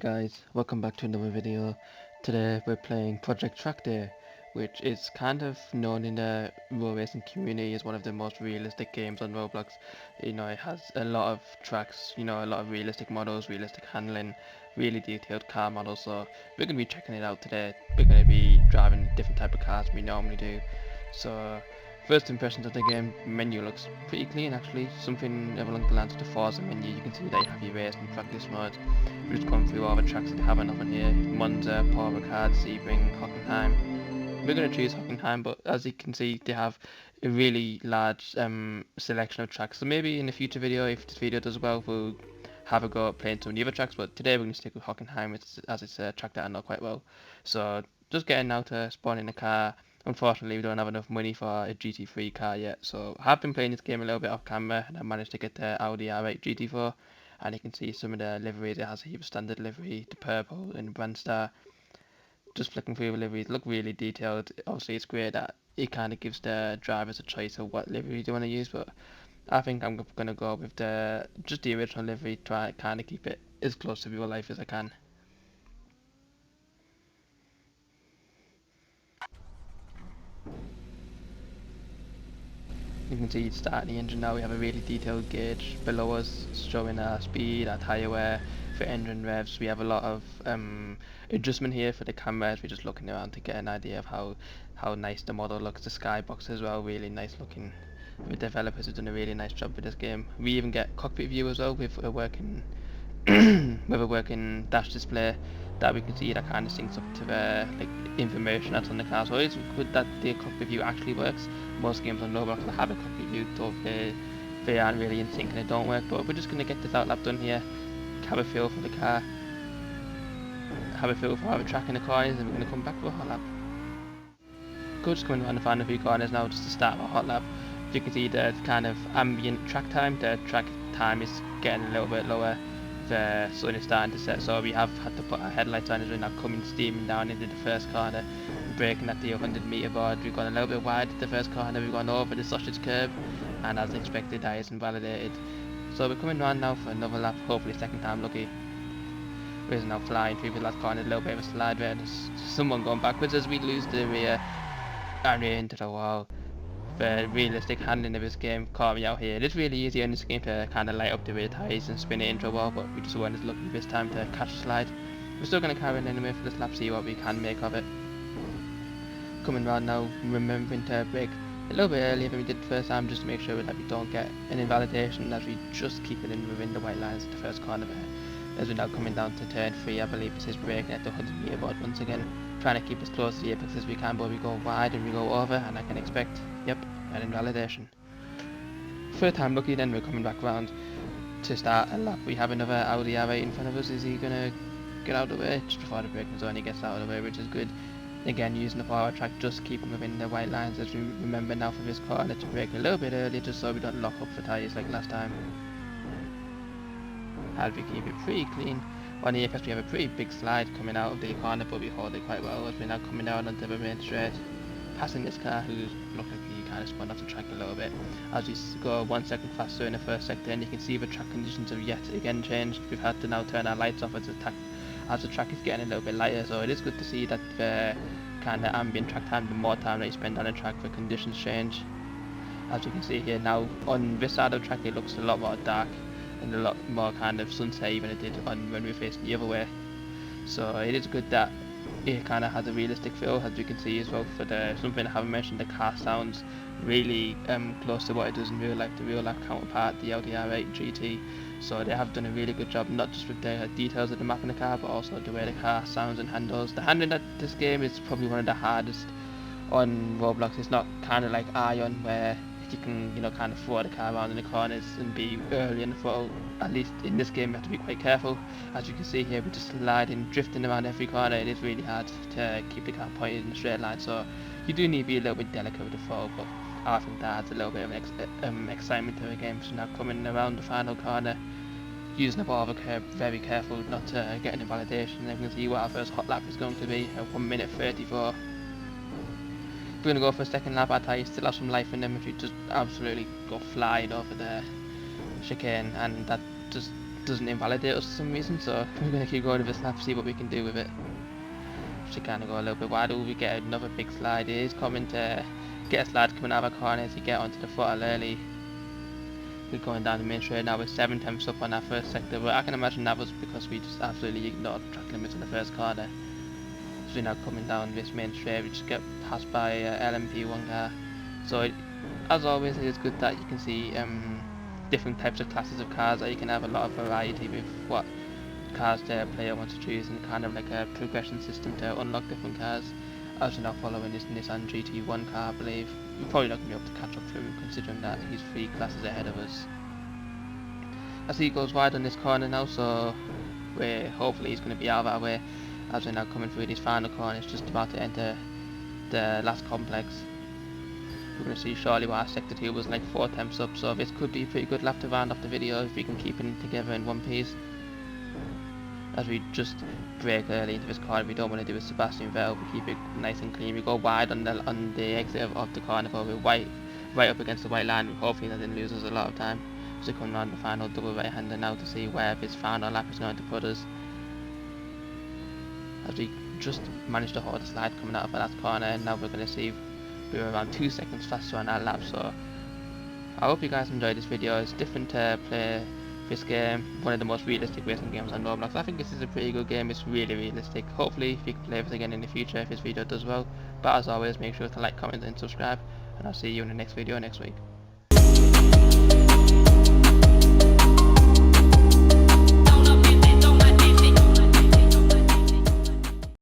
guys, welcome back to another video. Today we're playing Project Trackday, which is kind of known in the road racing community as one of the most realistic games on Roblox. It has a lot of tracks, a lot of realistic models, realistic handling, really detailed car models. So we're going to be checking it out today. We're going to be driving different type of cars we normally do. So first impressions of the game, menu looks pretty clean actually, something along the lines of the Forza menu. You can see that you have your race and practice mode. We're just going through all the tracks that they have enough in here. Monza, Paul Ricard, Sebring, Hockenheim. We're going to choose Hockenheim, but as you can see, they have a really large selection of tracks. So maybe in a future video, if this video does well, we'll have a go at playing some of the other tracks. But today we're going to stick with Hockenheim as it's a track that I know quite well. So just getting now to spawn in a car. Unfortunately, we don't have enough money for a GT3 car yet. So I have been playing this game a little bit off camera, and I managed to get the Audi R8 GT4. And you can see some of the liveries. It has a heap of standard livery, the purple and the brand star. Just flicking through the liveries, look really detailed. Obviously, it's great that it kind of gives the drivers a choice of what livery they want to use, but I think I'm gonna go with just the original livery. Try kind of keep it as close to real life as I can. You can see starting the engine now. We have a really detailed gauge below us showing our speed, our tyre wear, for engine revs. We have a lot of adjustment here for the cameras. We're just looking around to get an idea of how nice the model looks. The skybox as well, really nice looking. The developers have done a really nice job with this game. We even get cockpit view as well with a working with a working dash display that we can see that kind of syncs up to the information that's on the car. So it's good that the cockpit view actually works. Most games on Roblox will have a cockpit view, so they aren't really in sync and it don't work. But we're just gonna get this out lap done here, have a feel for the car, have a feel for the track in the corners, and we're gonna come back for a hot lap. Good, just coming around the final few corners now just to start our hot lap. As you can see the kind of ambient track time, the track time is getting a little bit lower. The sun is starting to set, so we have had to put our headlights on as we're now coming steaming down into the first corner, braking at the 100-meter board. We've gone a little bit wide at the first corner, we've gone over the sausage curb, and as expected that isn't validated. So we're coming round now for another lap, hopefully second time lucky. We're now flying through the last corner, a little bit of a slide there, there's someone going backwards as we lose the rear and we're into the wall. The realistic handling of this game caught me out here. It is really easy in this game to kind of light up the rear tyres and spin it into a wall, but we just weren't as lucky this time to catch the slide. We're still going to carry on anyway for this lap, see what we can make of it. Coming round now, remembering to brake a little bit earlier than we did the first time, just to make sure that we don't get an invalidation as we just keep it in within the white lines at the first corner there. As we're now coming down to turn 3, I believe this is braking at the 100-meter board once again, trying to keep as close to the apex as we can, but we go wide and we go over, and I can expect, yep, an invalidation. Third time lucky, then we're coming back round to start a lap. We have another Audi R8 in front of us. Is he gonna get out of the way? Just before the braking zone he gets out of the way, which is good. Again, using the power track, just keeping within the white lines as we remember now for this corner to brake a little bit earlier just so we don't lock up the tyres like last time. As we keep it pretty clean. On the apex we have a pretty big slide coming out of the corner, but we hold it quite well as we're now coming down onto the main straight, passing this car who looked like he kind of spun off the track a little bit. As we go 1 second faster in the first sector, and you can see the track conditions have yet again changed. We've had to now turn our lights off as the track is getting a little bit lighter, so it is good to see that the kind of ambient track time, the more time that you spend on the track, the conditions change. As you can see here now, on this side of the track it looks a lot more dark and a lot more kind of sunset than it did on when we were facing the other way. So it is good that it kind of has a realistic feel, as you can see as well. For something I haven't mentioned, the car sounds really close to what it does in real life, the real life counterpart, the Audi R8 GT. So they have done a really good job, not just with the details of the map in the car, but also the way the car sounds and handles. The handling at this game is probably one of the hardest on Roblox. It's not kind of like Ion where you can, kind of throw the car around in the corners and be early in the throttle. At least in this game you have to be quite careful. As you can see here, we're just sliding, drifting around every corner. It is really hard to keep the car pointed in a straight line, so you do need to be a little bit delicate with the throttle, but I think that adds a little bit of excitement to the game. So now coming around the final corner, using the ball of a curb, very careful not to get an invalidation. And you can see what our first hot lap is going to be at 1 minute 34. We're going to go for a second lap. Our tyres still have some life in them if you just absolutely go flying over the chicane, and that just doesn't invalidate us for some reason, so we're going to keep going with this lap, see what we can do with it. Just kind of go a little bit wider. We get another big slide. It is coming to get a slide coming out of a corner as you get onto the throttle early. We're going down the main straight now with 7 tenths up on that first sector, but I can imagine that was because we just absolutely ignored track limits in the first corner. So we're now coming down this main straight, we just get passed by LMP1 car. So as always, it is good that you can see different types of classes of cars, that you can have a lot of variety with what cars the player wants to choose, and kind of like a progression system to unlock different cars. As we're now following this Nissan GT1 car, I believe we're probably not going to be able to catch up to him, considering that he's 3 classes ahead of us. As he goes wide on this corner now, so hopefully he's going to be out of our way. As we're now coming through this final corner, it's just about to enter the last complex. We're going to see shortly what our sector 2 was like 4 tenths up, so this could be a pretty good lap to round off the video if we can keep it together in one piece. As we just brake early into this corner, we don't want to do a Sebastian Vettel, we keep it nice and clean. We go wide on the exit of the corner, but we're right up against the white line. Hopefully that didn't lose us a lot of time. So coming around the final double right hander now to see where this final lap is going to put us. As we just managed to hold the slide coming out of the last corner, and now we're going to see we were around 2 seconds faster on that lap. So I hope you guys enjoyed this video. It's different to play this game, one of the most realistic racing games on Roblox. I think this is a pretty good game. It's really realistic. Hopefully you can play this again in the future if this video does well. But as always, make sure to like, comment and subscribe, and I'll see you in the next video next week.